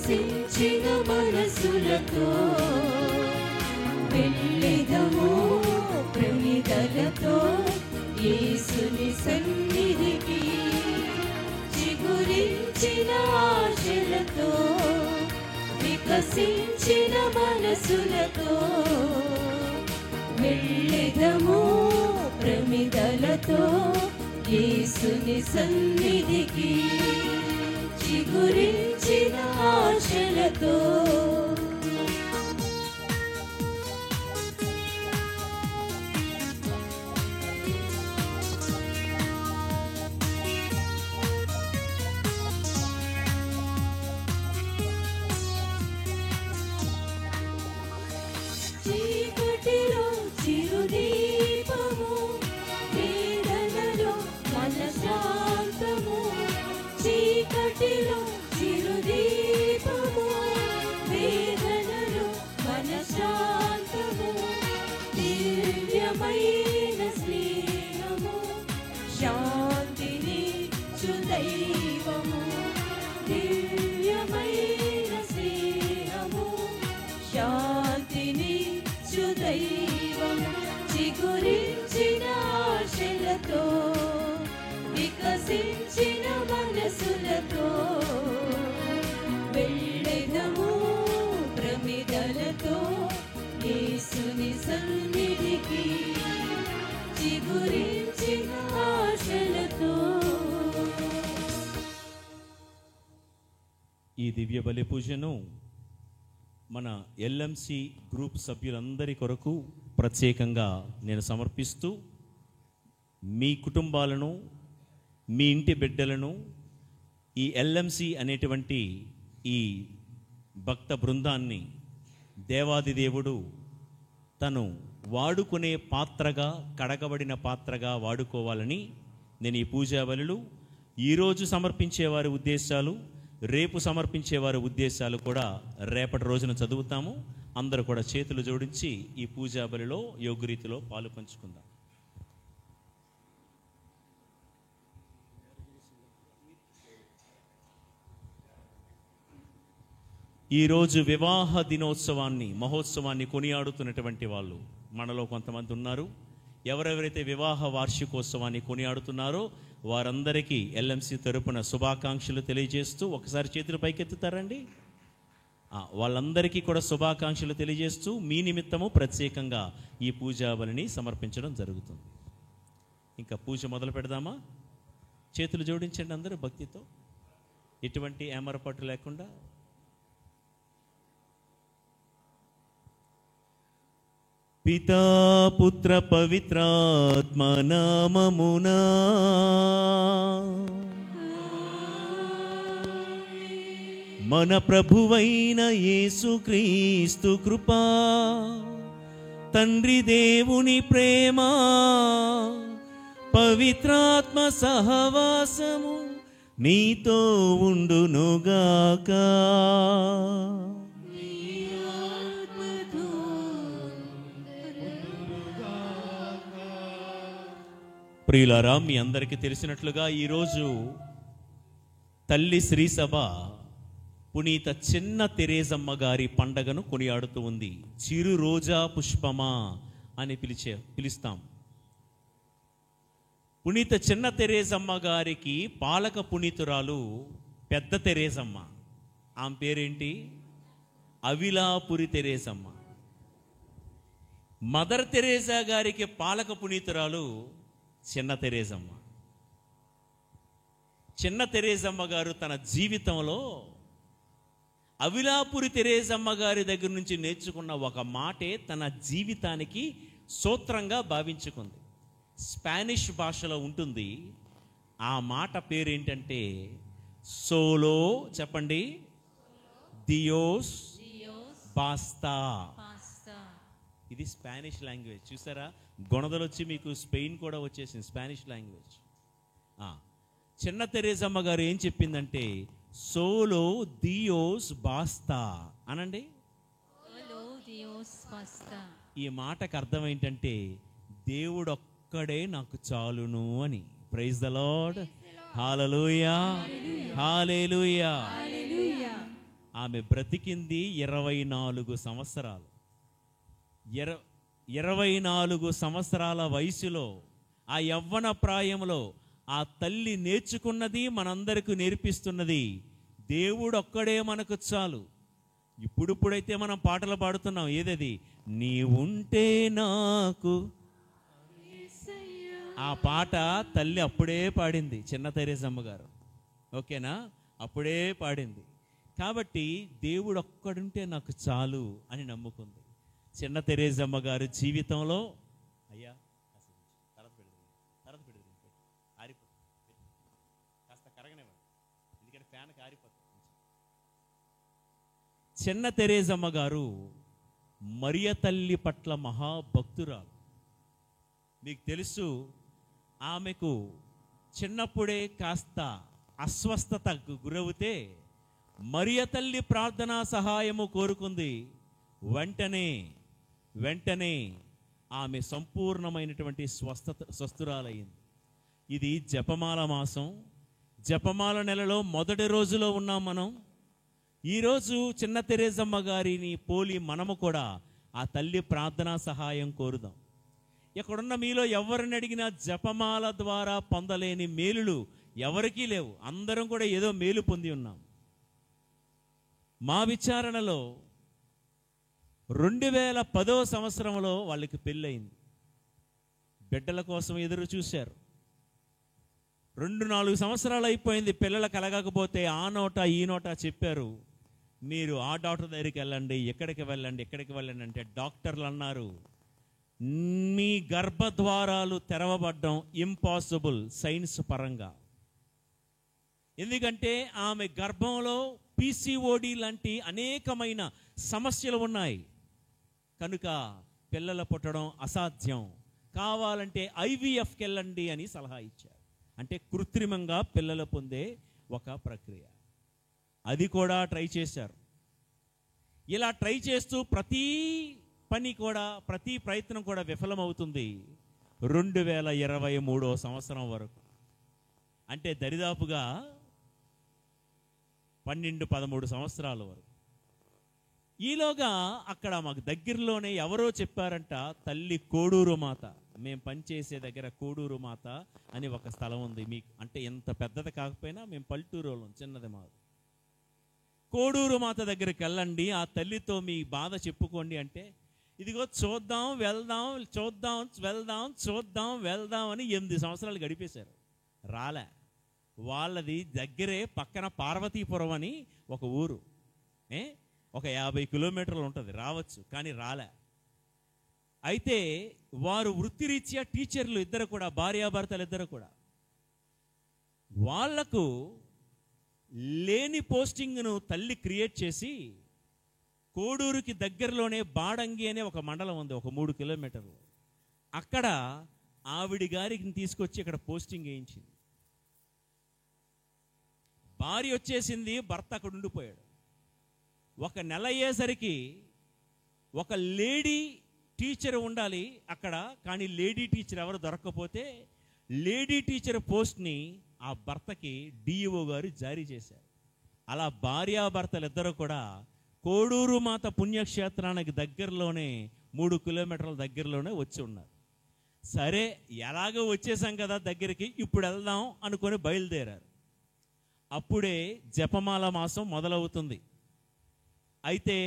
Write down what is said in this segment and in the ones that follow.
వికసించిన మనసులతో వెళ్ళెదము ప్రమిదలతో యేసుని సన్నిధికి. చిగురించిన ఆశలతో వికసించిన మనసులతో వెళ్ళెదము ప్రమిదలతో యేసుని సన్నిధికి. చిగురించిన ఆశలతో చీకటిలో చిరుదీపము, వేదనలో మనశ్శాంతము. చీకటిలో చిరుదీపము, వేదనలో మనశ్శాంతము. దివ్యమైన స్నేహము, శాంతిని దైవము. దివ్యమైన స్నేహము, శాంతిని దైవము. చిగురించిన ఆశలతో వికసించిన మనసులతో వెళ్ళెదము ప్రమిదలతో యేసుని సన్నిధికి. చిగురించిన ఆశలతో. ఈ దివ్య బలి పూజను మన ఎల్ఎంసి గ్రూప్ సభ్యులందరి కొరకు ప్రత్యేకంగా నేను సమర్పిస్తూ, మీ కుటుంబాలను, మీ ఇంటి బిడ్డలను ఈ ఎల్ఎంసి అనేటువంటి ఈ భక్త బృందాన్ని దేవాది దేవుడు తను వాడుకునే పాత్రగా, కడగబడిన పాత్రగా వాడుకోవాలని నేను ఈ పూజా బలులు ఈరోజు సమర్పించేవారి ఉద్దేశాలు, రేపు సమర్పించేవారి ఉద్దేశాలు కూడా రేపటి రోజున చదువుతాము. అందరూ కూడా చేతులు జోడించి ఈ పూజా బలిలో యోగ్యరీతిలో పాలు పంచుకుందాం. ఈరోజు వివాహ దినోత్సవాన్ని, మహోత్సవాన్ని కొనియాడుతున్నటువంటి వాళ్ళు మనలో కొంతమంది ఉన్నారు. ఎవరెవరైతే వివాహ వార్షికోత్సవాన్ని కొనియాడుతున్నారో వారందరికీ ఎల్ఎంసి తరపున శుభాకాంక్షలు తెలియజేస్తూ, ఒకసారి చేతులు పైకెత్తుతారండి. వాళ్ళందరికీ కూడా శుభాకాంక్షలు తెలియజేస్తూ మీ నిమిత్తము ప్రత్యేకంగా ఈ పూజా బలిని సమర్పించడం జరుగుతుంది. ఇంకా పూజ మొదలు పెడదామా? చేతులు జోడించండి అందరూ భక్తితో, ఎటువంటి ఏమరపాటు లేకుండా. పితా పుత్ర పవిత్రాత్మ నామమునా మన ప్రభువైన యేసుక్రీస్తు కృపా, తండ్రి దేవుని ప్రేమ, పవిత్రాత్మ సహవాసము నీతో ఉండునుగాక. ప్రియులారా, మీ అందరికీ తెలిసినట్లుగా ఈరోజు తల్లి శ్రీసభ పునీత చిన్న తెరేజమ్మ గారి పండగను కొనియాడుతూ ఉంది. చిరు రోజా పుష్పమా అని పిలుస్తాం. పునీత చిన్న తెరేజమ్మ గారికి పాలక పునీతురాలు పెద్ద తెరేజమ్మ. ఆమె పేరేంటి? అవిలాపురి తెరేజమ్మ. మదర్ తెరేజా గారికి పాలక పునీతురాలు చిన్న తెరేజమ్మ. చిన్న తెరేజమ్మ గారు తన జీవితంలో అవిలాపురి తెరేజమ్మ గారి దగ్గర నుంచి నేర్చుకున్న ఒక మాటే తన జీవితానికి సూత్రంగా భావించుకుంది. స్పానిష్ భాషలో ఉంటుంది. ఆ మాట పేరేంటంటే సోలో, చెప్పండి, దియోస్ బాస్తా. ఇది స్పానిష్ లాంగ్వేజ్. చూసారా, గొణదలు వచ్చి మీకు స్పెయిన్ కూడా వచ్చేసింది, స్పానిష్ లాంగ్వేజ్. చిన్న తెరేజమ్మ గారు ఏం చెప్పిందంటే సోలో దియోస్ బాస్తా అనండి. ఈ మాటకు అర్థం ఏంటంటే దేవుడు ఒక్కడే నాకు చాలును అని. ప్రైజ్ ద లార్డ్, హల్లెలూయా, హల్లెలూయా. ఆమె బ్రతికింది 24 సంవత్సరాలు. 24 సంవత్సరాల వయసులో, ఆ యవ్వన ప్రాయంలో ఆ తల్లి నేర్చుకున్నది, మనందరికీ నేర్పిస్తున్నది, దేవుడు ఒక్కడే మనకు చాలు. ఇప్పుడిప్పుడైతే మనం పాటలు పాడుతున్నాం, ఏదది? నీవుంటే నాకు. ఆ పాట తల్లి అప్పుడే పాడింది, చిన్న తెరేసమ్మ గారు. ఓకేనా? అప్పుడే పాడింది. కాబట్టి దేవుడు ఒక్కడుంటే నాకు చాలు అని నమ్ముకుంది. చిన్న తెరేసమ్మ గారు జీవితంలో, అయ్యా కాస్త కరగనివ్వండి, ఎందుకంటే ఫ్యాన్కి ఆరిపోతుంది. చిన్న తెరేసమ్మ గారు మరియ తల్లి పట్ల మహాభక్తురాలు. మీకు తెలుసు, ఆమెకు చిన్నప్పుడే కాస్త అస్వస్థతకు గురవుతే మరియ తల్లి ప్రార్థనా సహాయము కోరుకుంది. వెంటనే ఆమె సంపూర్ణమైనటువంటి స్వస్థురాలయ్యింది. ఇది జపమాల మాసం, జపమాల నెలలో మొదటి రోజులో ఉన్నాం మనం. ఈరోజు చిన్న తెరేసమ్మ గారిని పోలి మనము కూడా ఆ తల్లి ప్రార్థనా సహాయం కోరుదాం. ఇక్కడున్న మీలో ఎవరిని అడిగినా జపమాల ద్వారా పొందలేని మేలులు ఎవరికీ లేవు. అందరం కూడా ఏదో మేలు పొంది ఉన్నాం. మా విచారణలో 2010వ సంవత్సరంలో వాళ్ళకి పెళ్ళయింది. బిడ్డల కోసం ఎదురు చూశారు. 2-4 సంవత్సరాలు అయిపోయింది, పిల్లలు కలగకపోతే ఆ నోట ఈ నోట చెప్పారు, మీరు ఆ డాక్టర్ దగ్గరికి వెళ్ళండి, ఎక్కడికి వెళ్ళండి అంటే డాక్టర్లు అన్నారు, మీ గర్భద్వారాలు తెరవబడ్డం ఇంపాసిబుల్ సైన్స్ పరంగా. ఎందుకంటే ఆమె గర్భంలో PCOD లాంటి అనేకమైన సమస్యలు ఉన్నాయి కనుక పిల్లలు పుట్టడం అసాధ్యం, కావాలంటే IVFకి వెళ్ళండి అని సలహా ఇచ్చారు. అంటే కృత్రిమంగా పిల్లలు పొందే ఒక ప్రక్రియ. అది కూడా ట్రై చేశారు. ఇలా ట్రై చేస్తూ ప్రతి ప్రయత్నం కూడా విఫలమవుతుంది. 2023వ సంవత్సరం వరకు, అంటే దరిదాపుగా 12-13 సంవత్సరాల వరకు. ఈలోగా అక్కడ మాకు దగ్గరలోనే ఎవరో చెప్పారంట, తల్లి కోడూరు మాత, మేము పనిచేసే దగ్గర కోడూరు మాత అని ఒక స్థలం ఉంది. మీకు అంటే ఎంత పెద్దది కాకపోయినా మేము పల్లెటూరు వాళ్ళం, చిన్నది మాది. కోడూరు మాత దగ్గరికి వెళ్ళండి, ఆ తల్లితో మీ బాధ చెప్పుకోండి అంటే, ఇదిగో చూద్దాం వెళ్దాం అని 8 సంవత్సరాలు గడిపేశారు. రాలే. వాళ్ళది దగ్గరే పక్కన పార్వతీపురం అని ఒక ఊరు, ఒక 50 కిలోమీటర్లు ఉంటుంది, రావచ్చు, కానీ రాలే. అయితే వారు వృత్తిరీత్యా టీచర్లు ఇద్దరు కూడా, భార్యాభర్తలు ఇద్దరు కూడా, వాళ్లకు లేని పోస్టింగ్ను తల్లి క్రియేట్ చేసి కోడూరుకి దగ్గరలోనే బాడంగి అనే ఒక మండలం ఉంది, ఒక 3 కిలోమీటర్లు. అక్కడ ఆవిడి గారికి తీసుకొచ్చి ఇక్కడ పోస్టింగ్ వేయించింది. భార్య వచ్చేసింది, భర్త అక్కడ ఉండిపోయాడు. 1 నెల అయ్యేసరికి ఒక లేడీ టీచర్ ఉండాలి అక్కడ, కానీ లేడీ టీచర్ ఎవరు దొరకకపోతే లేడీ టీచర్ పోస్ట్ని ఆ భర్తకి DEO గారు జారీ చేశారు. అలా భార్యాభర్తలు ఇద్దరు కూడా కోడూరు మాత పుణ్యక్షేత్రానికి దగ్గరలోనే 3 కిలోమీటర్ల దగ్గరలోనే వచ్చి ఉన్నారు. సరే, ఎలాగో వచ్చేసాం కదా దగ్గరికి, ఇప్పుడు వెళ్దాం అనుకొని బయలుదేరారు. అప్పుడే జపమాల మాసం మొదలవుతుంది. అయితే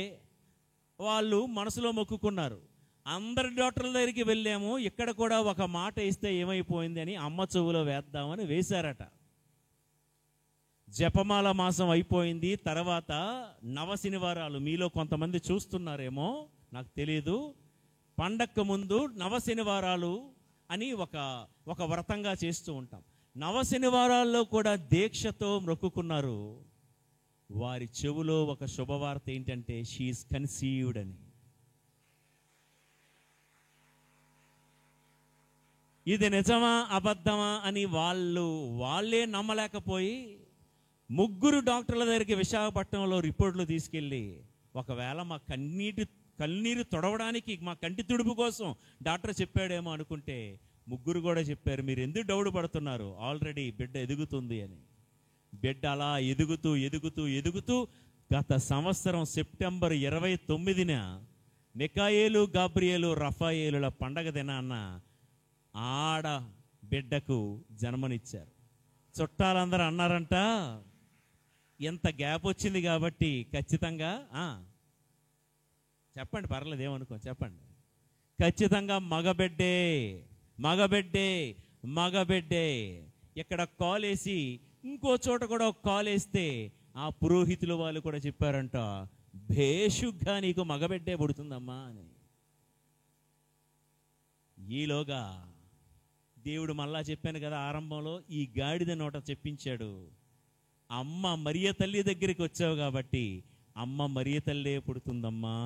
వాళ్ళు మనసులో మొక్కుకున్నారు, అందరి డాక్టర్ల దగ్గరికి వెళ్ళాము, ఇక్కడ కూడా ఒక మాట ఇస్తే ఏమైపోయింది అని అమ్మ చెవులో వేద్దామని వేశారట. జపమాల మాసం అయిపోయింది. తర్వాత నవశనివారాలు, మీలో కొంతమంది చూస్తున్నారేమో నాకు తెలియదు, పండగకు ముందు నవశనివారాలు అని ఒక వ్రతంగా చేస్తూ ఉంటాం. నవశనివారాల్లో కూడా దీక్షతో మొక్కుకున్నారు. వారి చెవులో ఒక శుభవార్త ఏంటంటే, షీఈస్ కన్సీవ్డ్ అని. ఇది నిజమా అబద్ధమా అని వాళ్ళే నమ్మలేకపోయి 3 డాక్టర్ల దగ్గరికి విశాఖపట్నంలో రిపోర్ట్లు తీసుకెళ్ళి, ఒకవేళ మా కన్నీరు తొడవడానికి, మా కంటి తుడుపు కోసం డాక్టర్ చెప్పాడేమో అనుకుంటే 3 కూడా చెప్పారు, మీరు ఎందుకు డౌట్ పడుతున్నారు, ఆల్రెడీ బిడ్డ ఎదుగుతుంది అని. బిడ్డ అలా ఎదుగుతూ గత సంవత్సరం సెప్టెంబర్ 29న మికాయేలు గాబ్రియేలు రఫాయేలుల పండగ దినాన్న ఆడ బిడ్డకు జన్మనిచ్చారు. చుట్టాలందరూ అన్నారంట, ఎంత గ్యాప్ వచ్చింది కాబట్టి ఖచ్చితంగా చెప్పండి, పర్లేదు ఏమనుకో చెప్పండి, ఖచ్చితంగా మగబిడ్డే మగబిడ్డే మగబిడ్డే. ఇక్కడ కాల్ వేసి ఇంకో చోట కూడా ఒక కాల్ వేస్తే ఆ పురోహితులు వాళ్ళు కూడా చెప్పారంట, భేషుగ్గా నీకు మగబిడ్డే పుడుతుందమ్మా అని. ఈలోగా దేవుడు మళ్ళా చెప్పాను కదా ఆరంభంలో, ఈ గాడిద నోట చెప్పించాడు, అమ్మ మరియ తల్లి దగ్గరికి వచ్చావు కాబట్టి అమ్మ మరియ తల్లే పుడుతుందమ్మా.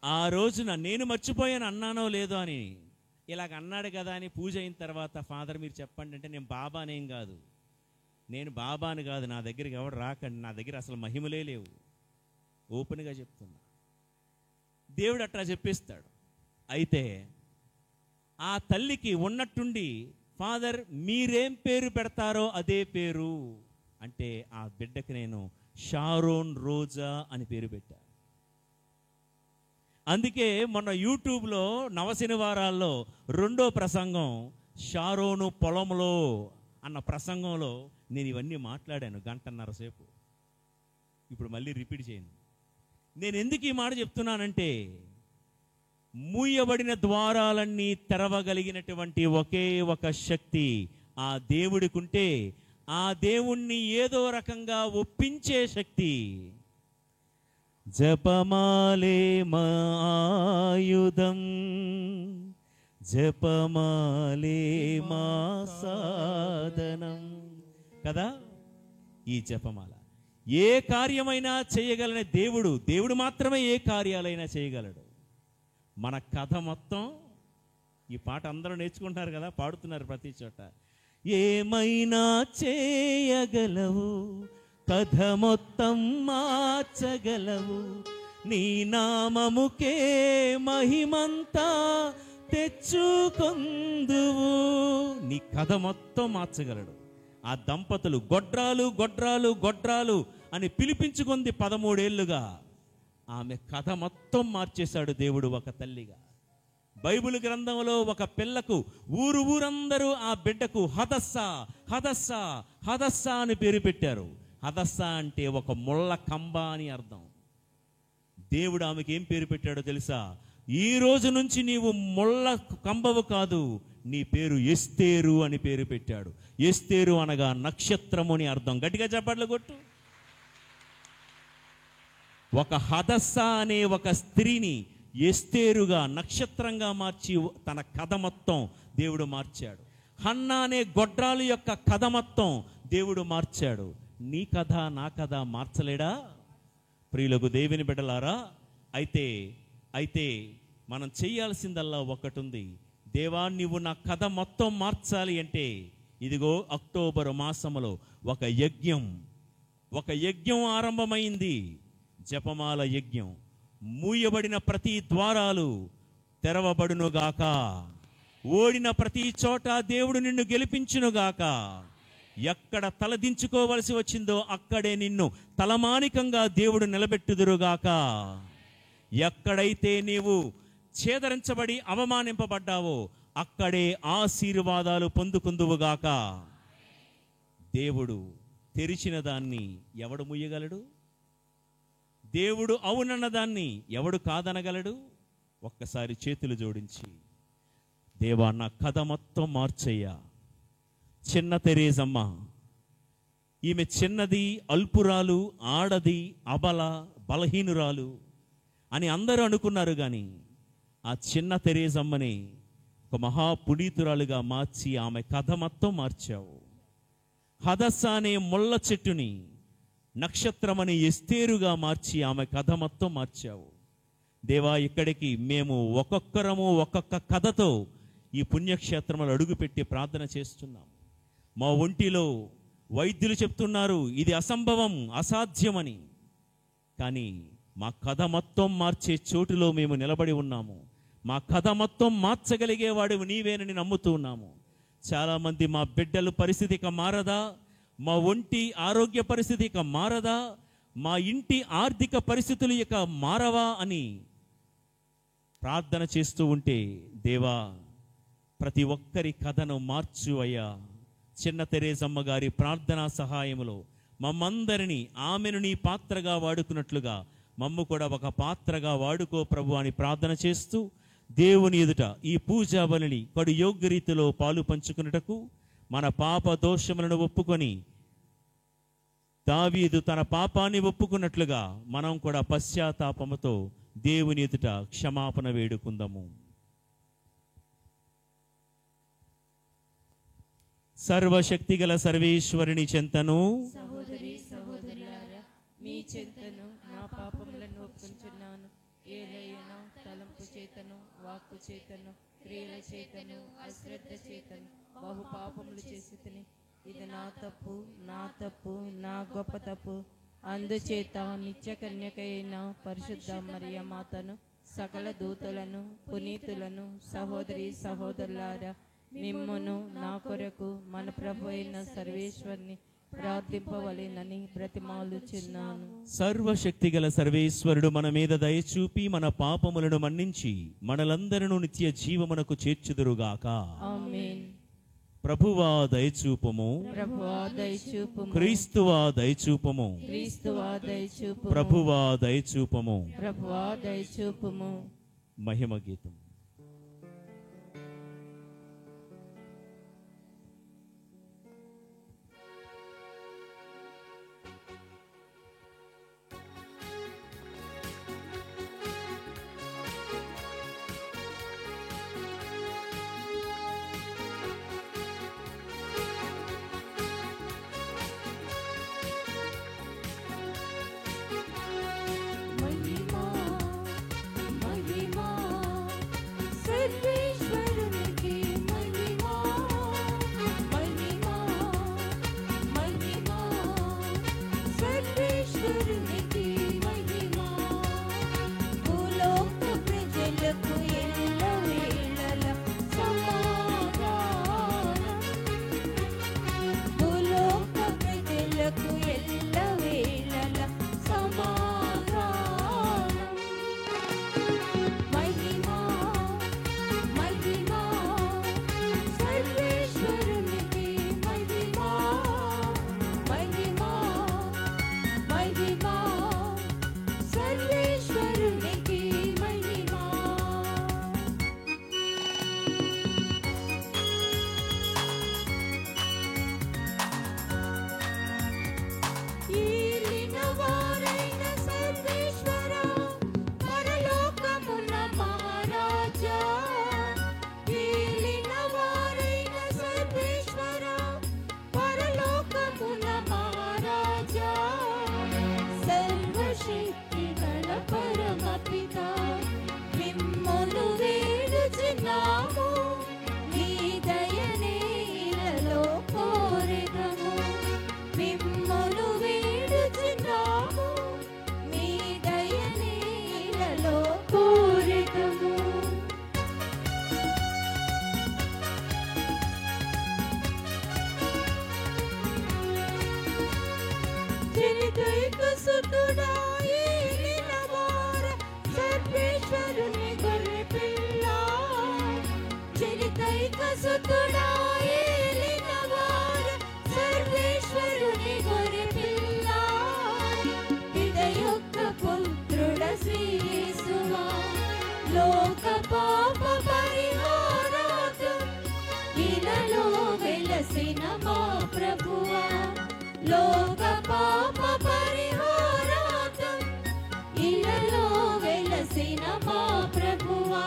ఆ రోజున నేను మర్చిపోయాను అన్నానో లేదో అని, ఇలాగ అన్నాడు కదా అని పూజ అయిన తర్వాత ఫాదర్ మీరు చెప్పండి అంటే, నేను బాబానేం కాదు, నేను బాబాని కాదు, నా దగ్గరికి ఎవడు రాకండి, నా దగ్గర అసలు మహిమలే లేవు, ఓపెన్గా చెప్తున్నా. దేవుడు అట్లా చెప్పిస్తాడు. అయితే ఆ తల్లికి ఉన్నట్టుండి, ఫాదర్ మీరేం పేరు పెడతారో అదే పేరు అంటే, ఆ బిడ్డకి నేను షారోన్ రోజా అని పేరు పెట్టా. అందుకే మొన్న యూట్యూబ్లో నవశనివారాల్లో 2వ ప్రసంగం షారోను పొలంలో అన్న ప్రసంగంలో నేను ఇవన్నీ మాట్లాడాను 1.5 సేపు. ఇప్పుడు మళ్ళీ రిపీట్ చేయను. నేను ఎందుకు ఈ మాట చెప్తున్నానంటే, మూయబడిన ద్వారాలన్నీ తెరవగలిగినటువంటి ఒకే ఒక శక్తి ఆ దేవుడికి ఉంటే, ఆ దేవుణ్ణి ఏదో రకంగా ఒప్పించే శక్తి. జపమాలే మా ఆయుధం, జపమాలే మా సాధనం కదా. ఈ జపమాల ఏ కార్యమైనా చేయగలనే దేవుడు మాత్రమే ఏ కార్యాలైనా చేయగలడు. మన కథ మొత్తం, ఈ పాట అందరూ నేర్చుకుంటారు కదా, పాడుతున్నారు ప్రతి చోట. ఏమైనా చేయగలవు, కథ మొత్తం మార్చగలవు, నీ నామముకే మహిమంతా తెచ్చుకొందువు. నీ కథ మొత్తం మార్చగలడు. ఆ దంపతులు గొడ్రాలు గొడ్రాలు గొడ్రాలు అని పిలిపించుకుంది 13 ఏళ్లుగా. ఆమె కథ మొత్తం మార్చేశాడు దేవుడు ఒక తల్లిగా. బైబిల్ గ్రంథంలో ఒక పిల్లకు ఊరందరూ ఆ బిడ్డకు హదస్సా హదస్సా హదస్సా అని పేరు పెట్టారు. హదస్సా అంటే ఒక ముళ్ళ కంబ అని అర్థం. దేవుడు ఆమెకి ఏం పేరు పెట్టాడో తెలుసా? ఈ రోజు నుంచి నీవు ముళ్ళ కంబవు కాదు, నీ పేరు ఎస్తేరు అని పేరు పెట్టాడు. ఎస్తేరు అనగా నక్షత్రము అని అర్థం. గట్టిగా చప్పట్లు కొట్టు. ఒక హదస్సా అనే ఒక స్త్రీని ఎస్తేరుగా నక్షత్రంగా మార్చి తన కథ మొత్తం దేవుడు మార్చాడు. హన్నా అనే గొడ్రాలు యొక్క కథ మొత్తం దేవుడు మార్చాడు. నీ కథ నా కథ మార్చలేడా? ప్రియులకు దేవుని బిడ్డలారా, అయితే మనం చేయాల్సిందల్లా ఒకటి ఉంది. దేవా, నీవు నా కథ మొత్తం మార్చాలి అంటే, ఇదిగో అక్టోబర్ మాసంలో ఒక యజ్ఞం ఆరంభమైంది. జపమాల యజ్ఞం. మూయబడిన ప్రతి ద్వారాలు తెరవబడునుగాక, ఓడిన ప్రతి చోట దేవుడు నిన్ను గెలిపించునుగాక. ఎక్కడ తలదించుకోవలసి వచ్చిందో అక్కడే నిన్ను తలమానికంగా దేవుడు నిలబెట్టుదురుగాక. ఎక్కడైతే నీవు ఛేదరించబడి అవమానింపబడ్డావో అక్కడే ఆశీర్వాదాలు పొందుకుందువుగాక. దేవుడు తెరిచిన దాన్ని ఎవడు ముయ్యగలడు? దేవుడు అవునన్న దాన్ని ఎవడు కాదనగలడు? ఒక్కసారి చేతులు జోడించి, దేవా, నా కథ మొత్తం మార్చయ్యా. చిన్న తెరేజమ్మ, ఈమె చిన్నది, అల్పురాలు, ఆడది, అబల, బలహీనురాలు అని అందరూ అనుకున్నారు. కానీ ఆ చిన్న తెరేజమ్మని ఒక మహాపునీతురాలుగా మార్చి ఆమె కథ మొత్తం మార్చావు. హదస్సా అనే ముళ్ళ చెట్టుని నక్షత్రమని ఎస్తేరుగా మార్చి ఆమె కథ మొత్తం మార్చావు. దేవా, ఇక్కడికి మేము ఒక్కొక్కరము ఒక్కొక్క కథతో ఈ పుణ్యక్షేత్రంలో అడుగుపెట్టి ప్రార్థన చేస్తున్నాం. మా ఒంటిలో వైద్యులు చెప్తున్నారు ఇది అసంభవం, అసాధ్యమని. కానీ మా కథ మొత్తం మార్చే చోటులో మేము నిలబడి ఉన్నాము. మా కథ మొత్తం మార్చగలిగేవాడు నీవేనని నమ్ముతూ ఉన్నాము. చాలామంది మా బిడ్డలు పరిస్థితి ఇక మారదా, మా ఒంటి ఆరోగ్య పరిస్థితి ఇక మారదా, మా ఇంటి ఆర్థిక పరిస్థితులు ఇక మారవా అని ప్రార్థన చేస్తూ ఉంటే, దేవా ప్రతి ఒక్కరి కథను మార్చు అయ్యా. చిన్న తెరేసమ్మ గారి ప్రార్థనా సహాయములో మమ్మందరినీ ఆమెను నీ పాత్రగా వాడుకున్నట్లుగా మమ్ము కూడా ఒక పాత్రగా వాడుకో ప్రభు అని ప్రార్థన చేస్తూ, దేవుని ఎదుట ఈ పూజా బలిని కడు యోగ్య రీతిలో పాలు పంచుకున్నటకు మన పాప దోషములను ఒప్పుకొని, దావీదు తన పాపాన్ని ఒప్పుకున్నట్లుగా మనం కూడా పశ్చాత్తాపముతో దేవుని ఎదుట క్షమాపణ వేడుకుందాము. సర్వశక్తిగల సర్వేశ్వరుని చెంతను, సహోదరి సహోదరులారా, మీ చెంతను నా పాపములను ఒప్పుకుంటున్నాను. ఏలైనా తలంపు చేతను, వాక్కు చేతను, క్రియల చేతను, అశ్రద్ధ చేతను బహు పాపములు చేసి తిని, ఇది నా తప్పు, నా గొప్ప తప్పు. అందుచేత నిత్య కన్యకైన పరిశుద్ధ మరియ మాతను, సకల దూతలను, పునీతులను, సహోదరి సహోదరులారా, మిమ్మును నా కొరకు మన ప్రభు అయిన సర్వేశ్వరుని ప్రార్థింపవలెనని బ్రతిమాలుచున్నాను. సర్వశక్తిగల సర్వేశ్వరుడు మన మీద దయచూపి మన పాపములను మన్నించి మనలందరూ నిత్య జీవమునకు చేర్చుదురుగాక. ఆమేన్. ప్రభువా దయచూపము, ప్రభువా దయచూపుము, క్రీస్తువా దయచూపము, క్రీస్తువా దయచూపుము, ప్రభువా దయచూపము. ప్రభువా దయచూపుము. మహిమ గీతం. మహిమా మహిమా సర్వేశ్వరునికి మహిమా, మహిమా మహిమా సర్వేశ్వరునికి మహిమా. భూలోక ప్రజలకు ఎల్లవేళల సమాధానం, భూలోక ప్రజలకు ఎల్లవేళల సమాధానం. మహిమా మహిమా సర్వేశ్వరునికి మహిమా, మహిమా మహిమా సర్వేశ్వరునికి మహిమా. ఏలిన వారైన సర్వేశ్వరా, పరలోకమున మహారాజా, ఏలిన వారైన సర్వేశ్వరా, పరలోకమున మహారాజా, సర్వశక్తిగల పరమపిత మిమ్మును వేడుచున్నాము, మీ దయనే ఇలలో కోరెదము. మిమ్మును వేడుచున్నాము, మీ దయనే ఇలలో కోరెదము. జనితైక సుతుడా, ఏలిన వార సర్వేశ్వరుని గొర్రె పిల్ల, జనితైక సుతుడా, ఏలిన వార సర్వేశ్వరుని గొర్రె పిల్ల, విదయుక్త పుత్రుడ శ్రీ యేసువా, లోక పాప పరిహారార్థం ఇలలో వెలసిన మా ప్రభువా, లోక పాప పరిహారార్థం ఇలలో వెలసిన మా ప్రభువా.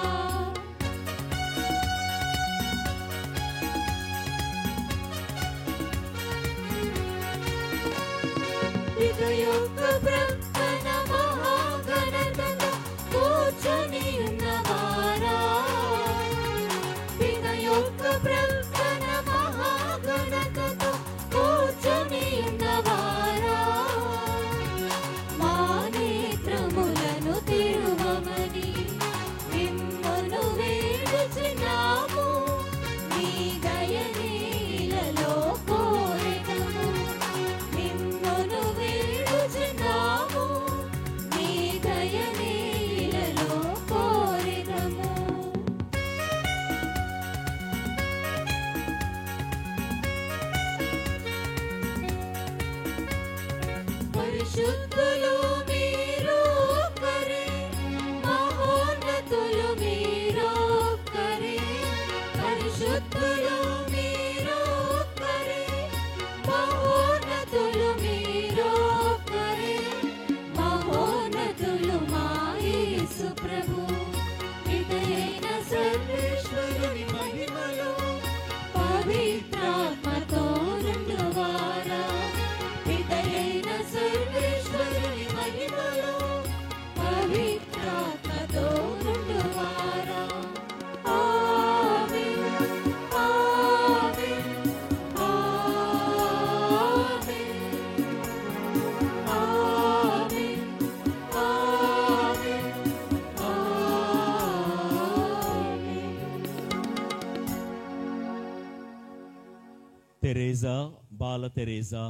పరిశుద్ధులు మీరొక్కరే, మహోన్నతులు మీరొక్కరే. పరిశుద్ధులు మీరొక్కరే, మహోన్నతులు మీరొక్కరే. మహోన్నతులు మా యేసు ప్రభు. పితయైన సర్వేశ్వరుని మహిమలో పవిత్రాత్మతో రెండువారా. పితయైన సర్వేశ్వరుని మహిమలో పవిత్రాత్మతో రెండువారా. ఆమేన్, ఆమేన్, ఆమేన్, ఆమేన్, ఆమేన్, ఆమేన్. తెరేజా, బాల తెరేజా,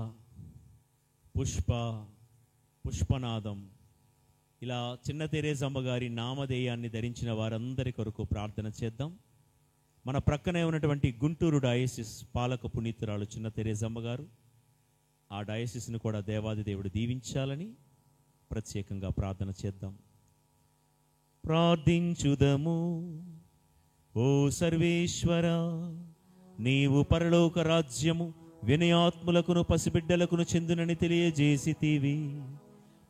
పుష్పనాదం, ఇలా చిన్న తెరేజమ్మ గారి నామధేయాన్ని ధరించిన వారందరి కొరకు ప్రార్థన చేద్దాం. మన ప్రక్కనే ఉన్నటువంటి గుంటూరు డయాసిస్ పాలక పునీతురాలు చిన్న తెరేజమ్మ గారు, ఆ డయాసిస్ను కూడా దేవాది దేవుడు దీవించాలని ప్రత్యేకంగా ప్రార్థన చేద్దాం. ప్రార్థించుదము. ఓ సర్వేశ్వర, నీవు పరలోక రాజ్యము వినయాత్ములకును పసిబిడ్డలకును చెందునని తెలియజేసితివి.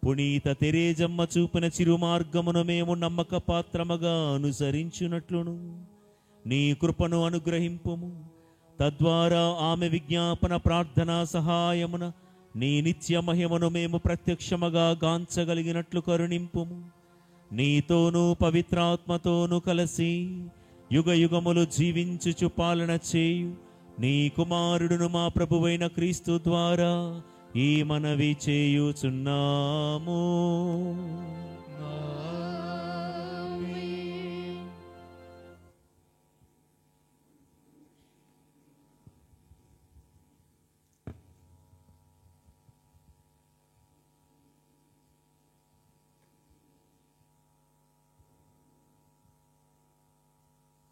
పునీత తెరేజమ్మ చూపిన చిరుమార్గమును మేము నమ్మక పాత్రముగా అనుసరించునట్లును నీ కృపను అనుగ్రహింపుము. తద్వారా ఆమె విజ్ఞాపన ప్రార్థనా సహాయమున నీ నిత్య మహిమను మేము ప్రత్యక్షముగా గాంచగలిగినట్లు కరుణింపుము. నీతోనూ పవిత్రాత్మతోనూ కలిసి యుగ యుగములు జీవించుచు పాలన చేయు నీ కుమారుడును మా ప్రభువైన క్రీస్తు ద్వారా ఈ మనవి చేయుచున్నాము.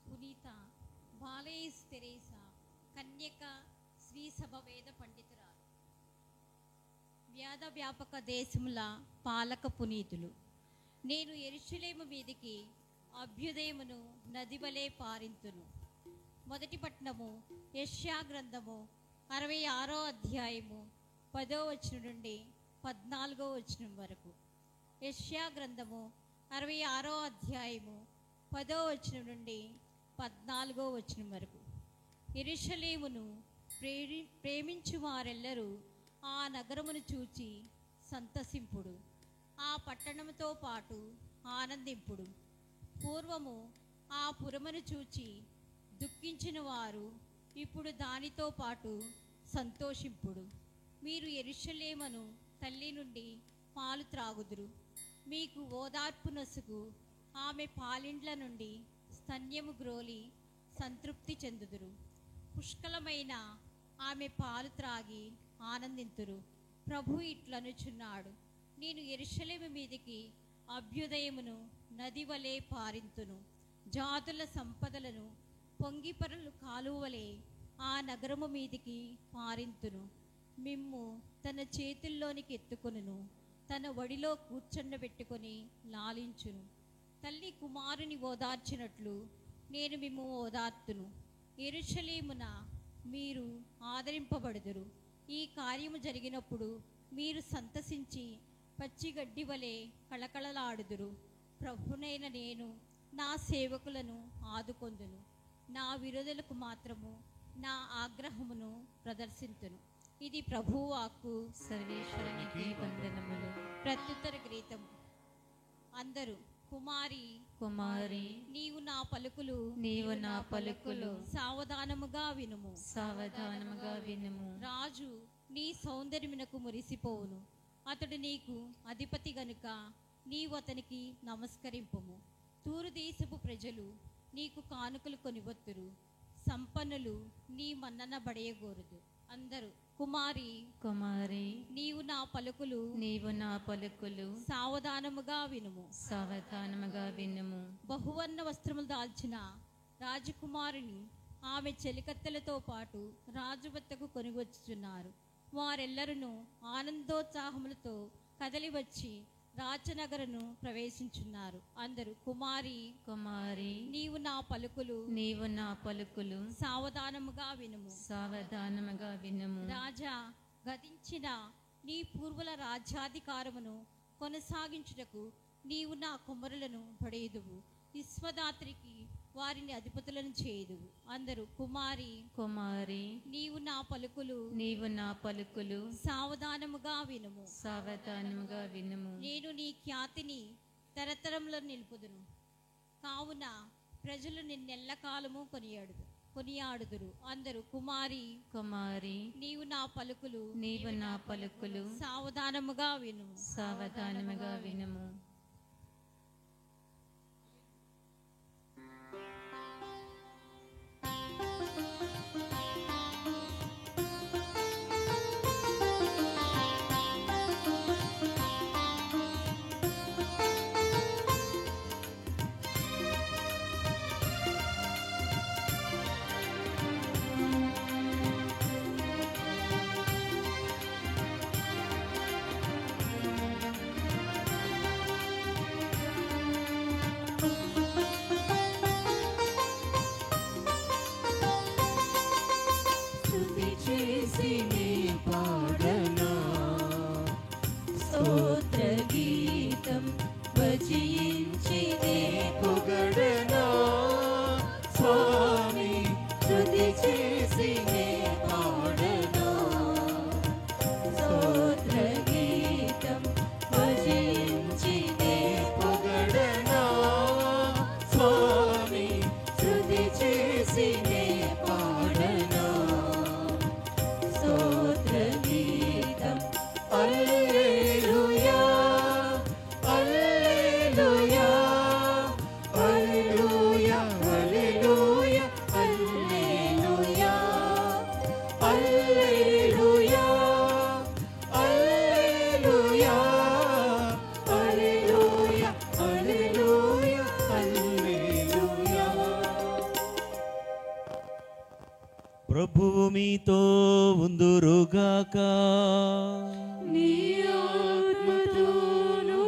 పునీత బాలయేసు తెరేసా కన్యక శ్రీ సభ వేద పండితురాలు, వ్యాధ వ్యాపక దేశముల పాలక పునీతులు. నేను యెరూషలేము మీదికి అభ్యుదయమును నదివలే పారింతును. మొదటి పట్టణము యెషయా గ్రంథము 66వ అధ్యాయము 10వ వచనం నుండి 14వ వచనం వరకు. యెషయా గ్రంథము 66వ అధ్యాయము 10వ వచనం నుండి 14వ వచనం వరకు. యెరూషలేమును ప్రేమించు వారెల్లరూ ఆ నగరమును చూచి సంతసింపుడు, ఆ పట్టణముతో పాటు ఆనందింపుడు. పూర్వము ఆ పురమును చూచి దుఃఖించిన వారు ఇప్పుడు దానితో పాటు సంతోషింపుడు. మీరు యెరూషలేమును తల్లి నుండి పాలు త్రాగుదురు. మీకు ఓదార్పు నసుగు ఆమె పాలిండ్ల నుండి స్తన్యము గ్రోలి సంతృప్తి చెందుదురు. పుష్కలమైన ఆమె పాలు త్రాగి ఆనందింతురు. ప్రభు ఇట్లనుచున్నాడు, నేను యెరూషలేము మీదికి అభ్యుదయమును నది వలె పారింతును. జాతుల సంపదలను పొంగిపరలు కాలువలే ఆ నగరము మీదికి పారింతును. మిమ్ము తన చేతుల్లోనికి ఎత్తుకొనును, తన ఒడిలో కూర్చుండబెట్టుకొని లాలించును. తల్లి కుమారుని ఓదార్చినట్లు నేను మిమ్ము ఓదార్తును. యెరూషలేమున మీరు ఆదరింపబడుదురు. ఈ కార్యము జరిగినప్పుడు మీరు సంతసించి పచ్చిగడ్డి వలె కళకళలాడుదురు. ప్రభునైన నేను నా సేవకులను ఆదుకొందును. నా విరోధులకు మాత్రము నా ఆగ్రహమును ప్రదర్శింతును. ఇది ప్రభువు వాక్కు. సర్వేశ్వరునికి వందనములు. ప్రత్యుత్తర గీతము. అందరూ కుమారి కుమారి, నీవు నా పలుకులు నీవు నా పలుకులు సావధానముగా వినుము. సావధానముగా వినుము. రాజు నీ సౌందర్యమునకు మురిసిపోవును. అతడు నీకు అధిపతి గనుక నీవు అతనికి నమస్కరింపుము. తూరు దేశపు ప్రజలు నీకు కానుకలు కొనివత్తురు. సంపన్నులు నీ మన్నన బడయగోరుదు. అందరూ కుమారి కుమారి, నీవు నా పలుకులు నీవు నా పలుకులు సావధానముగా వినుము. సావధానముగా వినుము. బహువర్ణ వస్త్రములు దాల్చిన రాజకుమారుని ఆమె చెలికత్తెలతో పాటు రాజు వద్దకు కొనివచ్చుచున్నారు. వారెల్లరూ ఆనందోత్సాహములతో కదలి వచ్చి రాజనగరను ప్రవేశించున్నారు. అందరూ కుమారి కుమారి నీవు నా పలుకులు నీవు నా పలుకులు సావధానముగా వినుము. సావధానముగా వినుము. రాజా, గతించిన నీ పూర్వుల రాజ్యాధికారమును కొనసాగించుటకు నీవు నా కుమారులను పడేదువు. విశ్వదాత్రికి వారిని అధిపతులను చేయుదువు. అందరూ కుమారి కుమారి నీవు నా పలుకులు నీవు నా పలుకులు సావధానముగా వినుము. సావధానముగా వినుము. నేను నీ ఖ్యాతిని తరతరములో నిలుపుదును. కావున ప్రజలు నిన్నెల్లకాలము కొనియాడుదురు. అందరూ కుమారి కుమారి నీవు నా పలుకులు నీవు నా పలుకులు సావధానముగా వినుము. సావధానముగా వినుము. ప్రభువు మీతో ఉందురుగాక. నీ ఆత్మతోను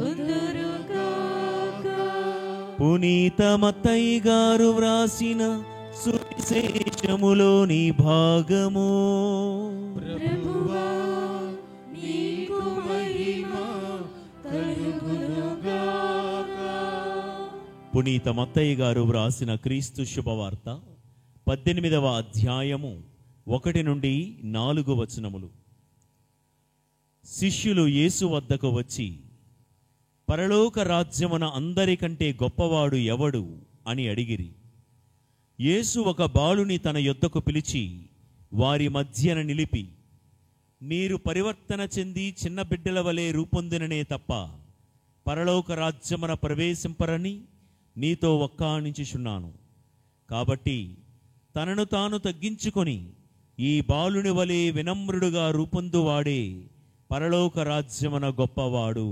ఉందురుగాక. పునీత మత్తయి గారు వ్రాసిన సువిశేషములోని భాగము. ప్రభువా నీకు మహిమ కలుగునుగాక. పునీత మత్తయి గారు వ్రాసిన క్రీస్తు శుభవార్త 18వ అధ్యాయము 1 నుండి 4 వచనములు. శిష్యులు యేసు వద్దకు వచ్చి, పరలోక రాజ్యమున అందరికంటే గొప్పవాడు ఎవడు అని అడిగిరి. యేసు ఒక బాలుని తన యొద్దకు పిలిచి వారి మధ్యన నిలిపి, మీరు పరివర్తన చెంది చిన్న బిడ్డల వలె రూపొందిననే తప్ప పరలోక రాజ్యమున ప్రవేశింపరని మీతో ఒక్కాణించుచున్నాను. కాబట్టి తనను తాను తగ్గించుకొని ఈ బాలుని వలె వినమ్రుడుగా రూపొందువాడే పరలోక రాజ్యమున గొప్పవాడు.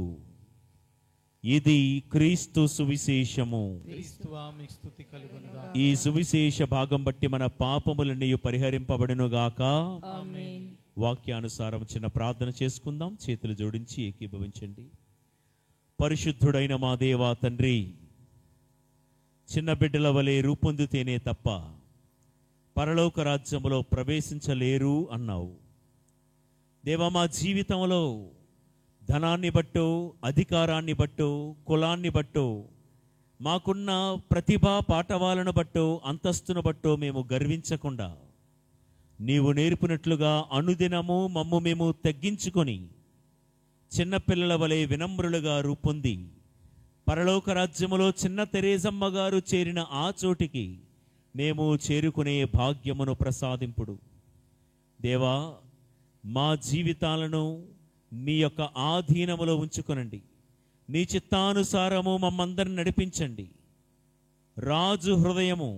ఇది క్రీస్తు సువిశేషము. ఈ సువిశేష భాగం బట్టి మన పాపములన్నీ పరిహరింపబడునుగాక. ఆమేన్. వాక్యానుసారం చిన్న ప్రార్థన చేసుకుందాం. చేతులు జోడించి ఏకీభవించండి. పరిశుద్ధుడైన మా దేవా తండ్రి, చిన్న బిడ్డల వలె రూపొందితేనే తప్ప పరలోక రాజ్యములో ప్రవేశించలేరు అన్నావు. దేవా, మా జీవితంలో ధనాన్ని బట్టో, అధికారాన్ని బట్టో, కులాన్ని బట్టో, మాకున్న ప్రతిభా పాఠవాలను బట్టో, అంతస్తును బట్టో మేము గర్వించకుండా నీవు నేర్పినట్లుగా అనుదినము మమ్ము మేము తగ్గించుకొని చిన్నపిల్లల వలె వినమ్రులుగా రూపొంది పరలోక రాజ్యములో చిన్న తెరేజమ్మ గారు చేరిన ఆ చోటికి మేము చేరుకునే భాగ్యమును ప్రసాదింపుడు. దేవా, మా జీవితాలను మీ యొక్క ఆధీనములో ఉంచుకొనండి. మీ చిత్తానుసారము మమ్మందరిని నడిపించండి. రాజు హృదయము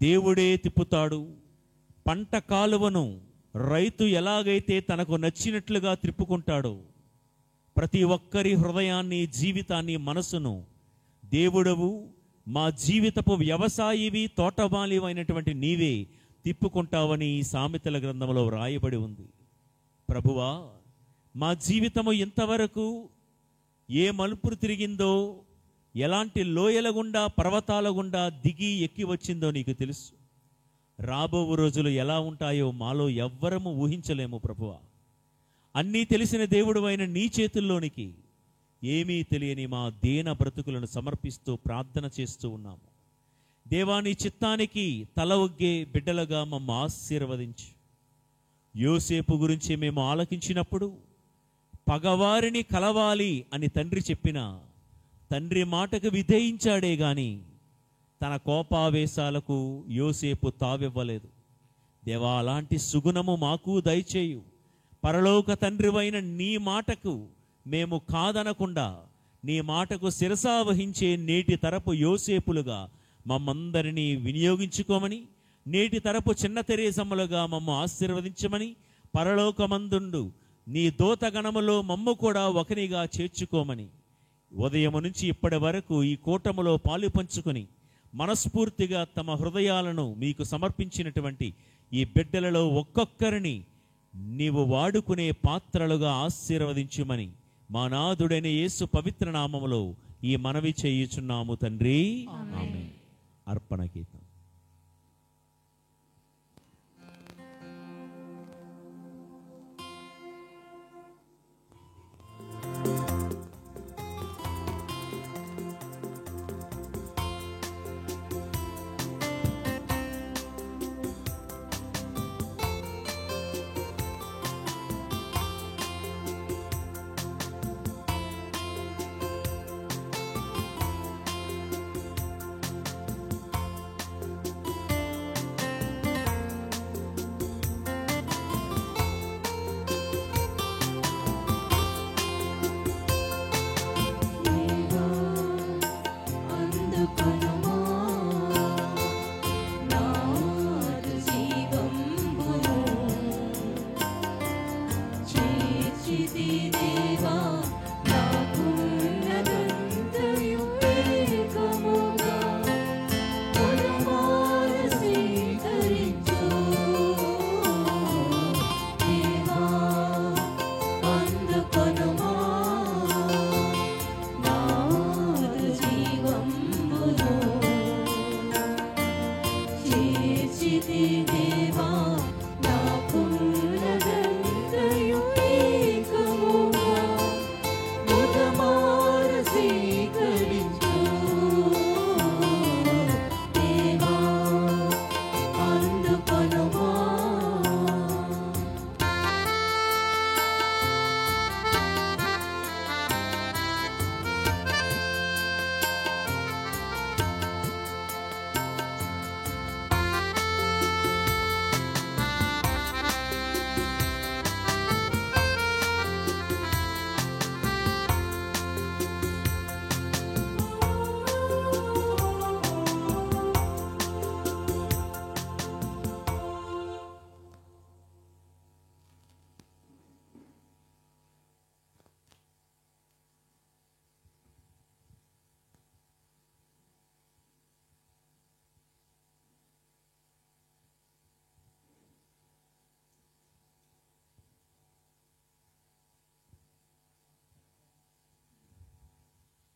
దేవుడే తిప్పుతాడు. పంట కాలువను రైతు ఎలాగైతే తనకు నచ్చినట్లుగా త్రిప్పుకుంటాడో, ప్రతి ఒక్కరి హృదయాన్ని, జీవితాన్ని, మనసును దేవుడవు, మా జీవితపు వ్యవసాయివి, తోటమాలివైనటువంటి నీవే తిప్పుకుంటావని సామెతల గ్రంథంలో వ్రాయబడి ఉంది. ప్రభువా, మా జీవితము ఇంతవరకు ఏ మలుపులు తిరిగిందో, ఎలాంటి లోయల గుండా పర్వతాల గుండా దిగి ఎక్కి వచ్చిందో నీకు తెలుసు. రాబో రోజులు ఎలా ఉంటాయో మాలో ఎవ్వరము ఊహించలేము ప్రభువా. అన్నీ తెలిసిన దేవుడు అయిన నీ చేతుల్లోనికి ఏమీ తెలియని మా దీన బ్రతుకులను సమర్పిస్తూ ప్రార్థన చేస్తూ ఉన్నాము. దేవాని చిత్తానికి తల ఒగ్గే బిడ్డలుగా మమ్మ ఆశీర్వదించు. యోసేపు గురించి మేము ఆలకించినప్పుడు పగవారిని కలవాలి అని తండ్రి చెప్పిన తండ్రి మాటకు విధేయించాడే గాని తన కోపావేశాలకు యోసేపు తావివ్వలేదు. దేవా, అలాంటి సుగుణము మాకు దయచేయు. పరలోక తండ్రివైన నీ మాటకు మేము కాదనకుండా నీ మాటకు శిరసా వహించే నేటి తరపు యోసేపులుగా మమ్మందరినీ వినియోగించుకోమని, నేటి తరపు చిన్న తెరేసమ్మలుగా మమ్మ ఆశీర్వదించమని, పరలోకమందుండు నీ దూతగణములో మమ్ము కూడా ఒకనిగా చేర్చుకోమని, ఉదయము నుంచి ఇప్పటి వరకు ఈ కూటములో పాలు పంచుకొని మనస్ఫూర్తిగా తమ హృదయాలను మీకు సమర్పించినటువంటి ఈ బిడ్డలలో ఒక్కొక్కరిని నీవు వాడుకునే పాత్రలుగా ఆశీర్వదించుమని మా నాథుడైన యేసు పవిత్ర నామములో ఈ మనవి చేయుచున్నాము తండ్రి. ఆమేన్. అర్పణ గీతం.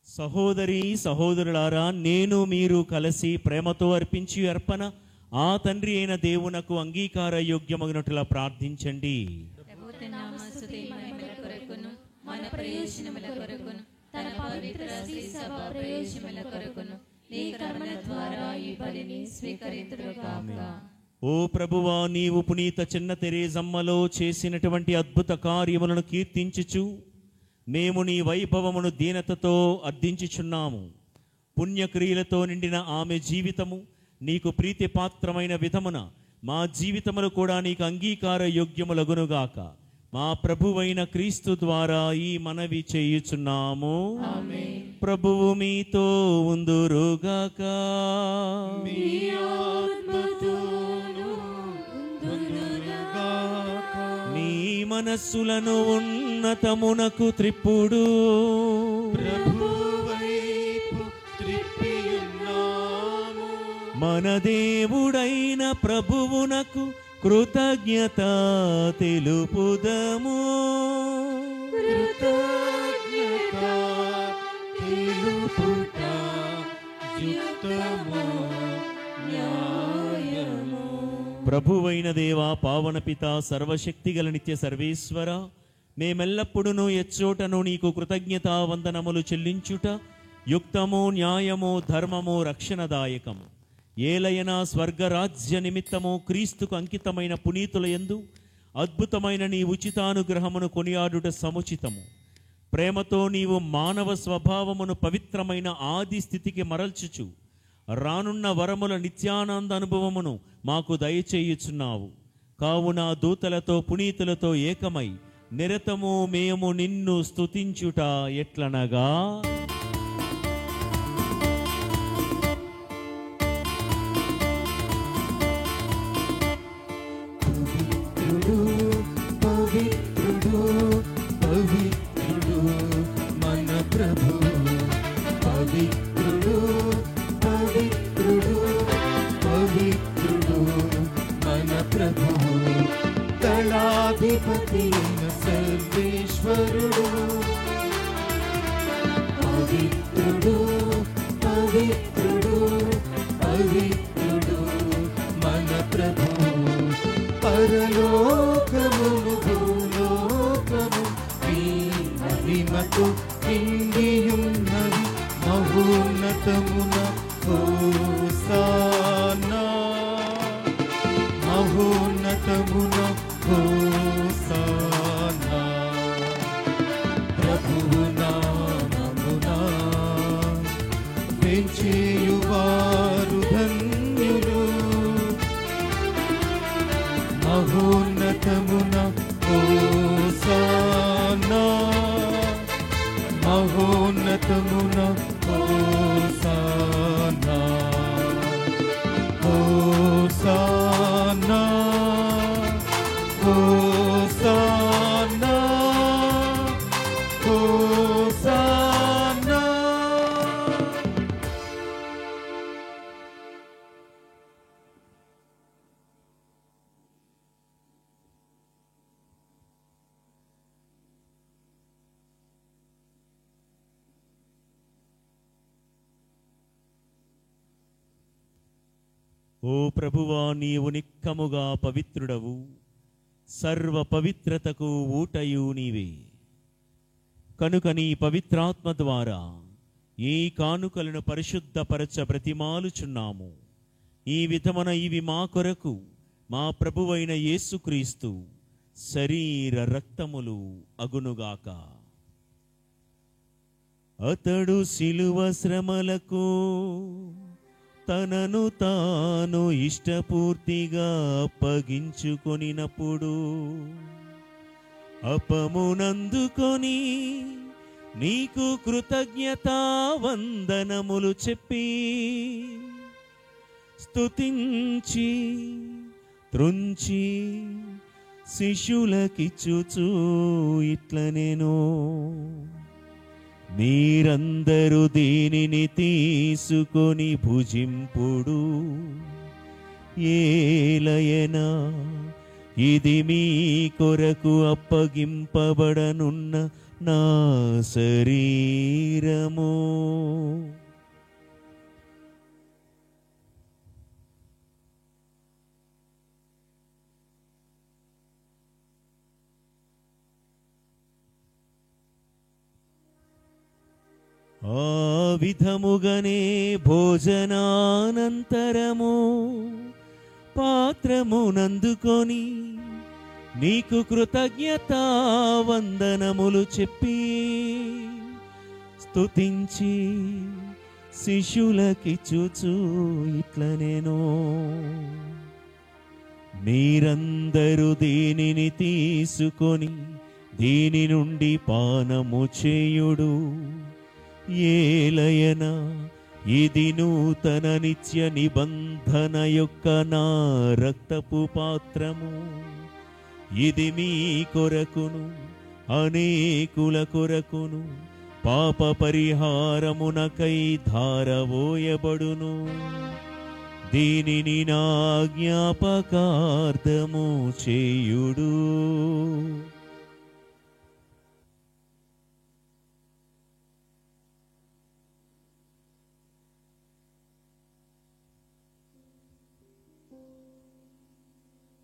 సహోదరి సహోదరులారా, నేను మీరు కలిసి ప్రేమతో అర్పించి అర్పణ ఆ తండ్రి అయిన దేవునకు అంగీకార యోగ్యమగినట్లుగా ప్రార్థించండి. మన ప్రయోజనముల కొరకును తన పవిత్ర శ్రీ సభ ప్రయోజనముల కొరకును నీ కరుణ ద్వారా ఈ బలిని స్వీకరింతురుగాక. ఓ ప్రభువా, నీవు పునీత చిన్న తెరేజమ్మలో చేసినటువంటి అద్భుత కార్యములను కీర్తించుచు మేము నీ వైభవమును దీనతతో అర్థించుచున్నాము. పుణ్యక్రియలతో నిండిన ఆమె జీవితము నీకు ప్రీతిపాత్రమైన విధమున మా జీవితములు కూడా నీకు అంగీకార యోగ్యములగునుగాక. మా ప్రభువైన క్రీస్తు ద్వారా ఈ మనవి చేయుచున్నాము. ప్రభువు మీతో ఉందురుగాక. మీ మనస్సులను ఉన్నతమునకు త్రిప్పుడు. మన దేవుడైన ప్రభువునకు కృతజ్ఞత తెలుపుదము. కృతజ్ఞత తెలుపుట యుక్తము న్యాయము. ప్రభువైన దేవా, పావన పిత, సర్వశక్తిగల నిత్య సర్వేశ్వర, మేమెల్లప్పుడూ ఎచ్చోటను నీకు కృతజ్ఞతా వందనములు చెల్లించుట యుక్తము, న్యాయము, ధర్మము, రక్షణదాయకము. ఏలయనా స్వర్గరాజ్య నిమిత్తము క్రీస్తుకు అంకితమైన పునీతుల యందు అద్భుతమైన నీ ఉచితానుగ్రహమును కొనియాడుట సముచితము. ప్రేమతో నీవు మానవ స్వభావమును పవిత్రమైన ఆది స్థితికి మరల్చుచు రానున్న వరముల నిత్యానంద అనుభవమును మాకు దయచేయుచున్నావు. కావున దూతలతో పునీతులతో ఏకమై నిరతము మేము నిన్ను స్తుతించుట ఎట్లనగా, పవిత్రుడు పవిత్రుడు పవిత్రుడు మన ప్రభు. పవిత్రుడు పవిత్రుడు పవిత్రుడు మన ప్రభు. దళాధిపతి సర్వేశ్వరుడు. పవిత్రుడు పవిత్రుడు పవిత్రుడు మన ప్రభు. పరలోకమును భూలోకము నీ మహిమతో నిండియున్నవి. మహోన్నతమున హోసానా, మహోన్నతమున హోసానా. ప్రభువు నామమున పెంచేయువారు ధన్యులు. మహోన్నతమున హోసానా, మహోన్నతమున హోసానా. హోసానా హోసానా హోసానా. ఓ ప్రభువా, నీవు నిక్కముగా పవిత్రుడవు, సర్వ పవిత్రతకు ఊటయు నీవే. కనుక నీ పవిత్రాత్మ ద్వారా ఈ కానుకలను పరిశుద్ధపరచ ప్రతిమాలుచున్నాము. ఈ విధమున ఇవి మా కొరకు మా ప్రభువైన యేసుక్రీస్తు శరీర రక్తములు అగునుగాక. అతడు శిలువ శ్రమలకు తనను తాను ఇష్టపూర్తిగా అప్పగించుకొనినప్పుడు అపమునందుకొని నీకు కృతజ్ఞతా వందనములు చెప్పి స్తుతించి త్రుంచి శిష్యులకిచ్చుచూ ఇట్లనెను, మీరందరూ దీనిని తీసుకొని భుజింపుడు. ఏలయనా ఇది మీ కొరకు అప్పగింపబడనున్న నా శరీరము. ఆ విధముగనే భోజనానంతరము పాత్రమునందుకొని నీకు కృతజ్ఞతా వందనములు చెప్పి స్తుతించి శిష్యులకిచ్చుచూ ఇట్లనెను, మీరందరూ దీనిని తీసుకొని దీని నుండి పానము చేయుడు. ఏలయనా ఇది నూతన నిత్య నిబంధన యొక్క నా రక్తపు పాత్రము. ఇది మీ కొరకును అనేకుల కొరకును పాప పరిహారమునకై ధారవోయబడును. దీనిని నా జ్ఞాపకార్థము చేయుడు.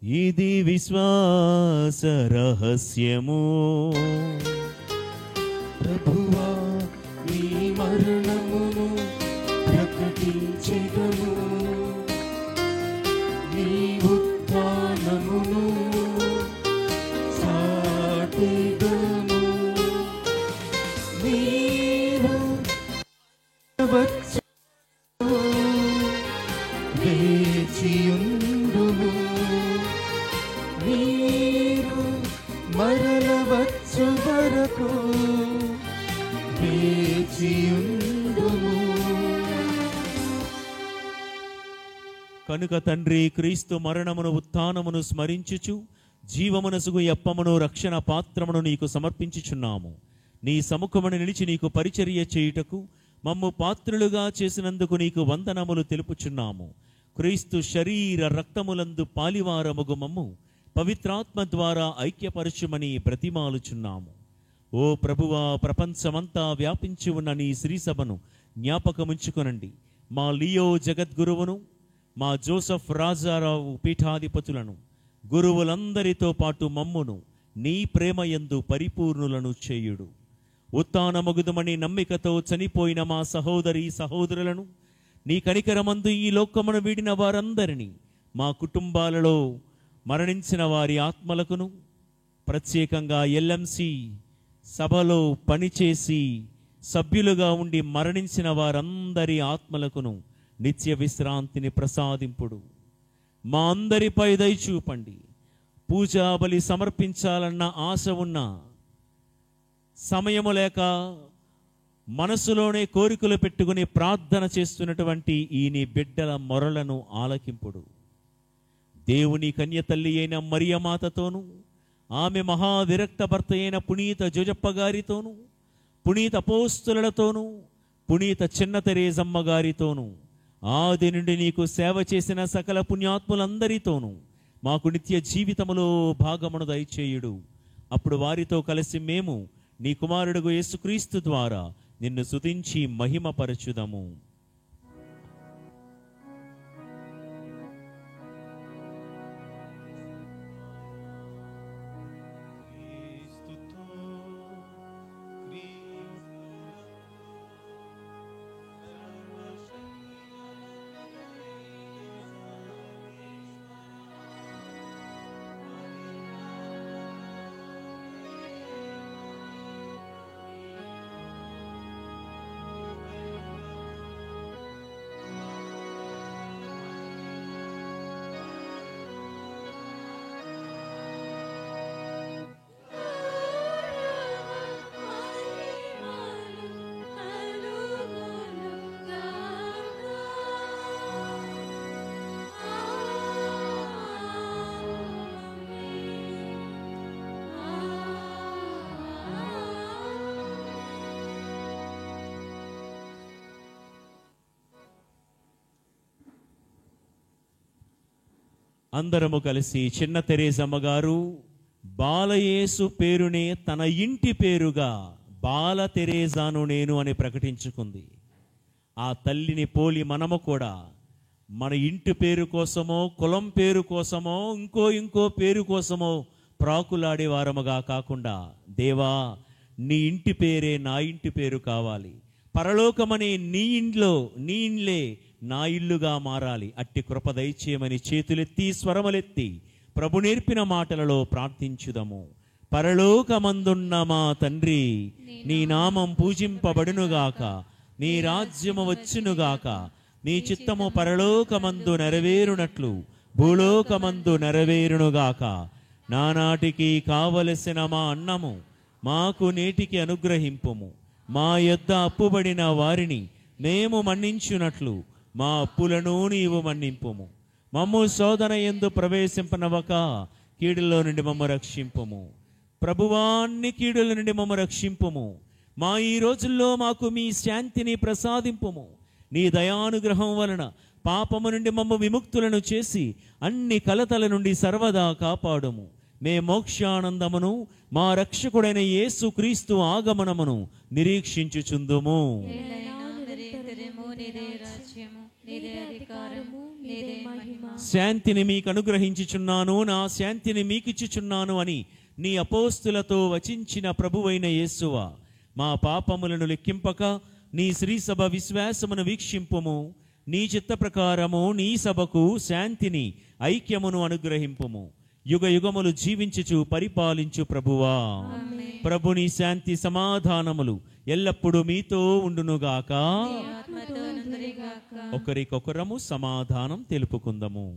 ఇది విశ్వాస రహస్యము. ప్రభువా నీ మరణమును ప్రకటించెదము, నీ ఉత్థానమును చాటెదము. నీవు వచ్చు వేచియుండుము, నీరు మరల వచ్చు వరకు వేచియుండుము. కనుక తండ్రి, క్రీస్తు మరణమును ఉత్థానమును స్మరించుచు జీవమునసుగు అప్పమును రక్షణ పాత్రమును నీకు సమర్పించుచున్నాము. నీ సముఖమును నిలిచి నీకు పరిచర్య చేయుటకు మమ్ము పాత్రులుగా చేసినందుకు నీకు వందనములు తెలుపుచున్నాము. క్రీస్తు శరీర రక్తములందు పాలివారముగు మమ్ము పవిత్రాత్మ ద్వారా ఐక్యపరచుమని బ్రతిమాలుచున్నాము. ఓ ప్రభువా, ప్రపంచమంతా వ్యాపించి ఉన్న నీ శ్రీసభను జ్ఞాపకముంచుకొనండి. మా లియో జగద్గురువును, మా జోసఫ్ రాజారావు పీఠాధిపతులను, గురువులందరితో పాటు మమ్మును నీ ప్రేమయందు పరిపూర్ణులను చేయుడు. ఉత్థానమగుదుమని నమ్మికతో చనిపోయిన మా సహోదరి సహోదరులను, నీ కనికరమందు ఈ లోకమును వీడిన వారందరినీ, మా కుటుంబాలలో మరణించిన వారి ఆత్మలకును, ప్రత్యేకంగా ఎల్ఎంసి సభలో పనిచేసి సభ్యులుగా ఉండి మరణించిన వారందరి ఆత్మలకును నిత్య విశ్రాంతిని ప్రసాదింపుడు. మా అందరిపై దయచూపండి. పూజా బలి సమర్పించాలన్న ఆశ ఉన్న, సమయము లేక మనసులోనే కోరికలు పెట్టుకుని ప్రార్థన చేస్తున్నటువంటి ఈ నీ బిడ్డల మొరలను ఆలకింపుడు. దేవుని కన్యతల్లి అయిన మరియమాతతోనూ, ఆమె మహావిరక్త భర్త అయిన పునీత జోజప్ప గారితోనూ, పునీత అపోస్తులతోనూ, పునీత చిన్న తెరేజమ్మ గారితోనూ, ఆది నుండి నీకు సేవ చేసిన సకల పుణ్యాత్ములందరితోనూ మాకు నిత్య జీవితములో భాగమును దయచేయుడు. అప్పుడు వారితో కలిసి మేము నీ కుమారుడు యేసుక్రీస్తు ద్వారా నిన్ను స్తుతించి మహిమపరచుదము. అందరము కలిసి చిన్న తెరేజమ్మ గారు బాలయేసు పేరునే తన ఇంటి పేరుగా బాల తెరేజాను నేను అని ప్రకటించుకుంది. ఆ తల్లిని పోలి మనము కూడా మన ఇంటి పేరు కోసమో, కులం పేరు కోసమో, ఇంకో పేరు కోసమో ప్రాకులాడే వారముగా కాకుండా, దేవా నీ ఇంటి పేరే నా ఇంటి పేరు కావాలి, పరలోకమనే నీ ఇండ్లే నా ఇల్లుగా మారాలి. అట్టి కృప దయచేయమని చేతులెత్తి స్వరములెత్తి ప్రభు నేర్పిన మాటలలో ప్రార్థించుదము. పరలోకమందున్న మా తండ్రి, నీ నామం పూజింపబడునుగాక, నీ రాజ్యము వచ్చునుగాక, నీ చిత్తము పరలోకమందు నెరవేరునట్లు భూలోకమందు నెరవేరునుగాక. నానాటికి కావలసిన మా అన్నము మాకు నేటికి అనుగ్రహింపుము. మా యొద్ద అప్పుబడిన వారిని మేము మన్నించునట్లు మా అప్పులను నీవు మన్నింపుము. మమ్ము శోధన యందు ప్రవేశింపనవక కీడులో నుండి మమ్ము రక్షింపుము. ప్రభువాన్ని కీడుల నుండి మమ్ము రక్షింపుము. మా ఈ రోజుల్లో మాకు మీ శాంతిని ప్రసాదింపుము. నీ దయానుగ్రహం వలన పాపము నుండి మమ్ము విముక్తులను చేసి అన్ని కలతల నుండి సర్వదా కాపాడుము. మే మోక్షానందమును మా రక్షకుడైన యేసు క్రీస్తు ఆగమనమును నిరీక్షించుచుందుము. నీదే రాజ్యము, నీదే అధికారము, నీదే మహిమ. శాంతిని మీకు అనుగ్రహించుచున్నాను, నా శాంతిని మీకిచ్చుచున్నాను అని నీ అపోస్తులతో వచించిన ప్రభువైన యేసువా, మా పాపములను లెక్కింపక నీ శ్రీసభ విశ్వాసమును వీక్షింపుము. నీ చిత్త ప్రకారము నీ సభకు శాంతిని ఐక్యమును అనుగ్రహింపుము. యుగ యుగములు జీవించుచు పరిపాలించు ప్రభువా, ప్రభుని శాంతి సమాధానములు ఎల్లప్పుడూ మీతో ఉండునుగాక. ఒకరికొకరము సమాధానం తెలుపుకుందము.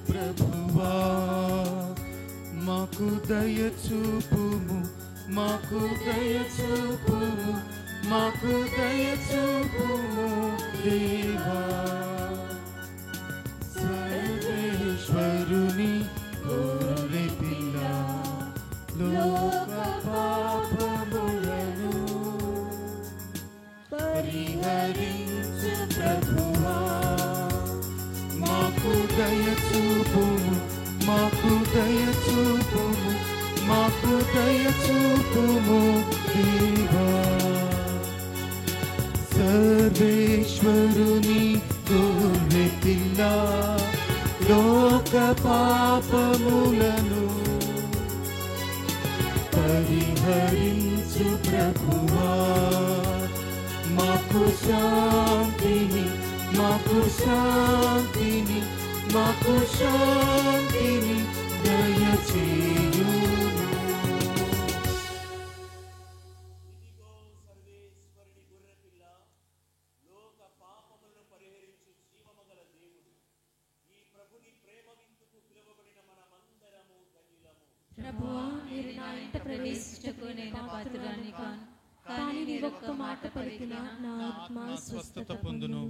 ప్రభువా, మాకు దయ చూపుము, మాకు దయ చూపుము, మాకు దయ చూపుము దేవా. సర్వేశ్వరుని గొర్రె పిల్ల, లోక పాపములను పరిహరించు ప్రభువా, మాకు దయ చూపుము, మాకు దయ చూపుము, మాకు దయ చూపుము దేవా. సర్వేశ్వరుని గొర్రె పిల్ల, లోక పాపములను పరిహరించు ప్రభువా, మాకు శాంతిని, మాకు శాంతిని, మాకు శాంతిని దయచేయుము. ప్రభువా, మీరు నా ఇంట ప్రవేశించుటకు నేను పాత్రురాలిని కాను, కానీ మీరు ఒక్క మాట పలికిన నా ఆత్మ స్వస్థత పొందును.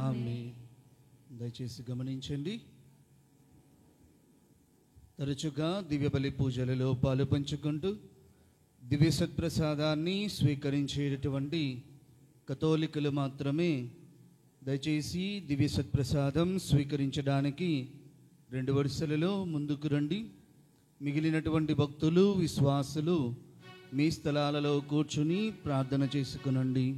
ఆమేన్. దయచేసి గమనించండి. తరచుగా దివ్య బలి పూజలలో పాలు పంచుకుంటూ దివ్య సత్ప్రసాదాన్ని స్వీకరించేటటువంటి కథోలికులు మాత్రమే దయచేసి దివ్య సత్ప్రసాదం స్వీకరించడానికి 2 వరుసలలో ముందుకు రండి. మిగిలినటువంటి భక్తులు, విశ్వాసులు మీ స్థలాలలో కూర్చుని ప్రార్థన చేసుకునండి.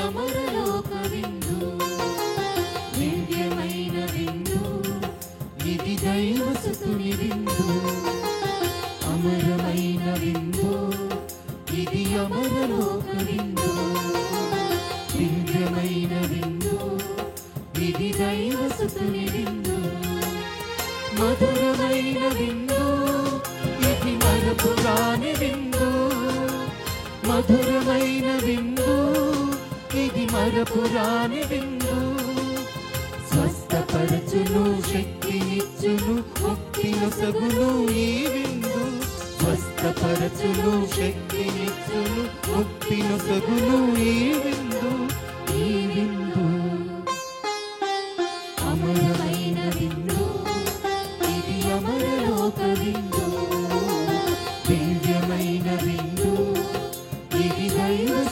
అమరలోక విందు, దివ్యమైన విందు, ఇది దైవసుతుని విందు. అమరమైన విందు, ఇది అమరలోక విందు, దివ్యమైన విందు, ఇది దైవసుతుని విందు. మధురమైన విందు, ఇది మరపురాని విందు. మధురమైన విందు, ఇది మరపురాని విందు. స్వస్థపరచును, శక్తినిచ్చును, ముక్తినొసగును ఈ విందు. స్వస్థపరచును, శక్తినిచ్చును, ముక్తినొసగును ఈ విందు. ఈ విందు అమరమైన విందు, ఇది అమరలోక విందు, దివ్యమైన విందు,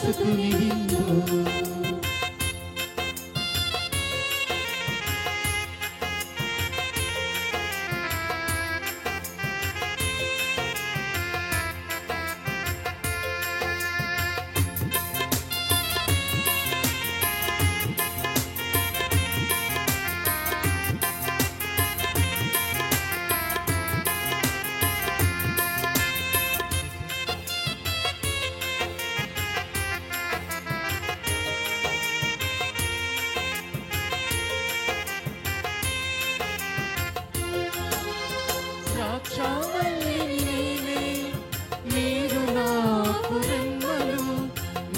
సుతుని విందు. ద్రాక్షావల్లిని నేనే, మీరు నాకు రెమ్మలు,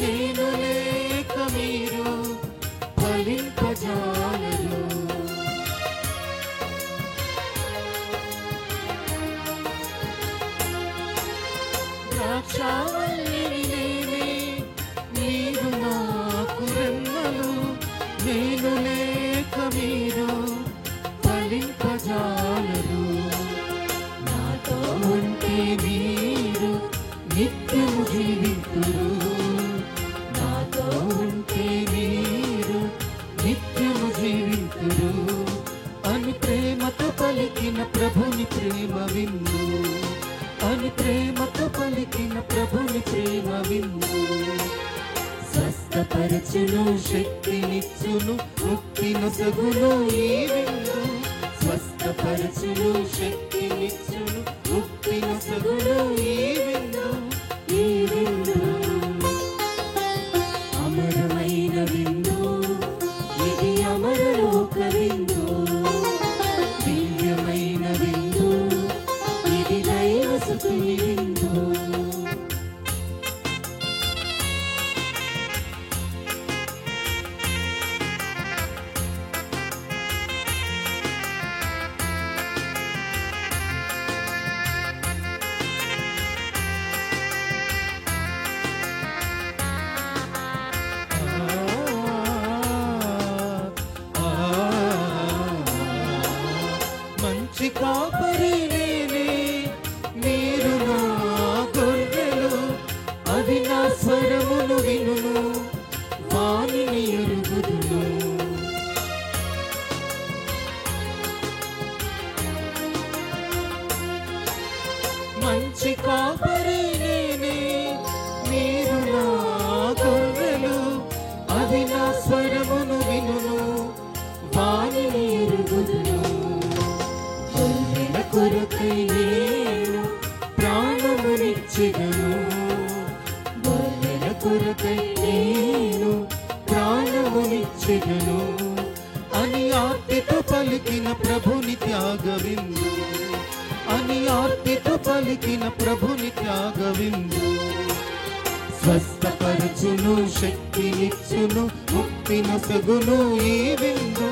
నేను లేక మీరు ఫలింపజాలరు. ద్రాక్షావల్లిని నేనే, మీరు నాకు రెమ్మలు, నేను లేక మీరు ఫలింపజాలరు. నాతో ఉంటే మీరు నిత్యము జీవితురు, నాతో ఉంటే మీరు నిత్యము జీవితురు అని ప్రేమతో పలికిన ప్రభుని ప్రేమ విందు, అని ప్రేమతో పలికిన ప్రభుని ప్రేమ విందు. స్వస్థపరచును, శక్తినిచ్చును, ముక్తినొసగును ఈ విందు. స్వస్థపరచును, శక్తినిచ్చును, ముక్తినొసగును ఈ విందు. ఈ విందు అమరమైన విందు, ఇది అమరలోక విందు. దివ్యమైన విందు, ఇది దైవ సుతుని విందు. మంచి కాపరి నేనే, మీరు నా గొర్రెలు, అది నా స్వరమును వినును, వానిని ఎరుగుదును. మంచి కాపరి నేనే, మీరు నా గొర్రెలు, అది నా స్వరమును వినును, వానిని ఎరుగుదును. గొర్రెల కొరకై నేను ప్రాణమునిచ్చెదను, గొర్రెల కొరకై నేను ప్రాణమునిచ్చెదను అని ఆర్తితో పలికిన ప్రభుని త్యాగ విందు, అని ఆర్తితో పలికిన ప్రభుని త్యాగ విందు. స్వస్థపరచును, శక్తినిచ్చును, ముక్తినొసగును ఈ విందు.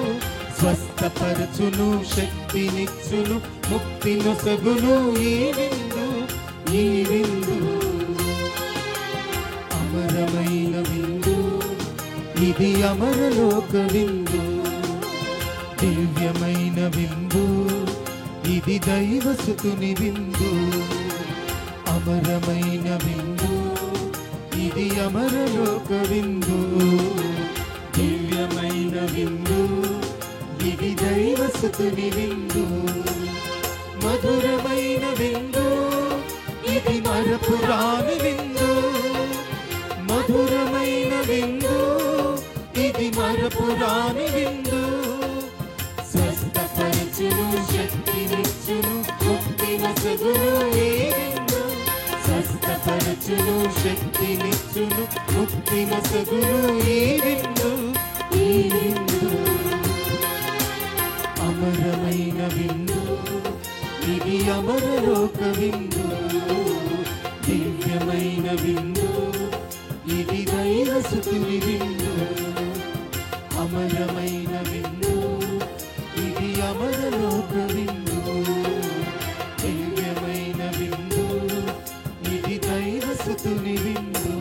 స్వస్థపరచును, శక్తినిచ్చును, ముక్తినొసగును ఈ విందు. ఈ విందు అమరమైన విందు, ఇది అమరలోక విందు. దివ్యమైన విందు, ఇది దైవ సుతుని విందు. అమరమైన విందు, ఇది అమరలోక విందు. దివ్యమైన విందు, ఇది దైవ సుతుని విందు. మధురమైన విందు, ఇది మరపురాని విందు. మధురమైన విందు, ఇది మరపురాని విందు. స్వస్థపరచును, శక్తినిచ్చును, ముక్తినొసగును ఈ విందు. స్వస్థపరచును, శక్తినిచ్చును, ముక్తినొసగును ఈ విందు. ఈ విందు అమరమైన విందు, ఇది అమరలోక విందు. దివ్యమైన విందు, ఇది దైవ సుతుని విందు. అమరమైన విందు, ఇది అమరలోక విందు. దివ్యమైన విందు, ఇది దైవ సుతుని విందు.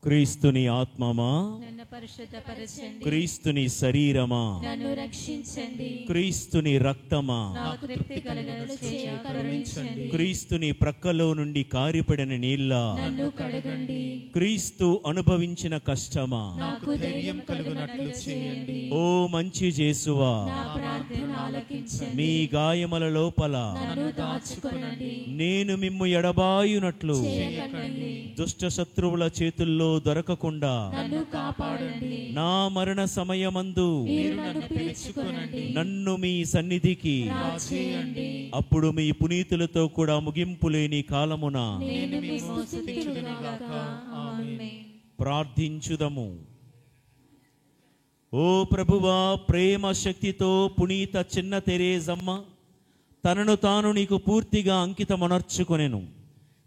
క్రీస్తుని ఆత్మమా నన్ను పరిశుద్ధపరచండి. క్రీస్తుని శరీరమా, నన్ను రక్షించండి. క్రీస్తుని రక్తమా, నాకు తృప్తి కలుగేలా చేయ కరుణించండి. క్రీస్తుని ప్రక్కలో నుండి కారిపడిన నీళ్ళ, నన్ను కడగండి. క్రీస్తు అనుభవించిన కష్టమా, నాకు ధైర్యం కలుగునట్లు చేయండి. ఓ మంచి యేసువా, నా ప్రార్థన ఆలకించండి. మీ గాయముల లోపల నన్ను దాచుకొనండి. నేను మిమ్ము ఎడబాయునట్లు చేయకండి. దుష్ట శత్రువుల చేతుల్లో దొరకకుండా నన్ను కాపాడండి. నా మరణ సమయమందు మీరు నన్ను పిలుచుకొనండి. నన్ను మీ సన్నిధికి రాచేయండి. అప్పుడు మీ పునీతులతో కూడా ముగింపు లేని కాలమున నేను మీకు స్తుతించుదునుగాక. ఆమేన్. ప్రార్థించుదము. ఓ ప్రభువా, ప్రేమ శక్తితో పునీత చిన్న తెరేజమ్మ తనను తాను నీకు పూర్తిగా అంకితమనర్చుకొనెను.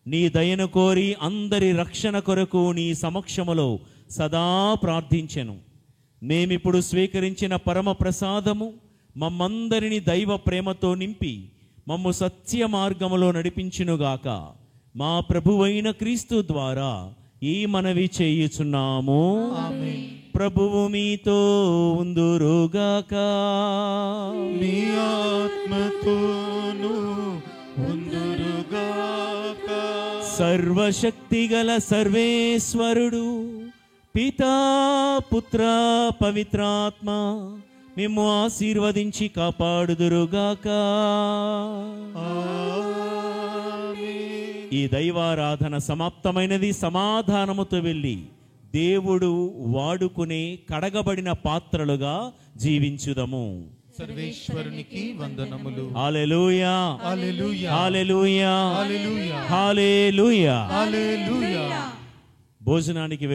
నీ దయను కోరి అందరి రక్షణ కొరకు నీ సమక్షములో సదా ప్రార్థించెను. మేమిప్పుడు స్వీకరించిన పరమ ప్రసాదము మమ్మందరిని దైవ ప్రేమతో నింపి మమ్ము సత్య మార్గములో నడిపించునుగాక. మా ప్రభువైన క్రీస్తు ద్వారా ఈ మనవి చేయుచున్నాము. ప్రభువు మీతో ఉందురుగాక. నీ ఆత్మతోను ఉందురుగాక. సర్వశక్తిగల సర్వేశ్వరుడు పితా పుత్ర పవిత్రాత్మ మేము ఆశీర్వదించి కాపాడుదురుగాక. ఈ దైవారాధన సమాప్తమైనది. సమాధానముతో వెళ్ళి దేవుడు వాడుకునే కడగబడిన పాత్రలుగా జీవించుదము. సర్వేశ్వరునికి వందనములు. హల్లెలూయా, హల్లెలూయా, హల్లెలూయా, హల్లెలూయా, హల్లెలూయా. హల్లెలూయా. భోజనానికి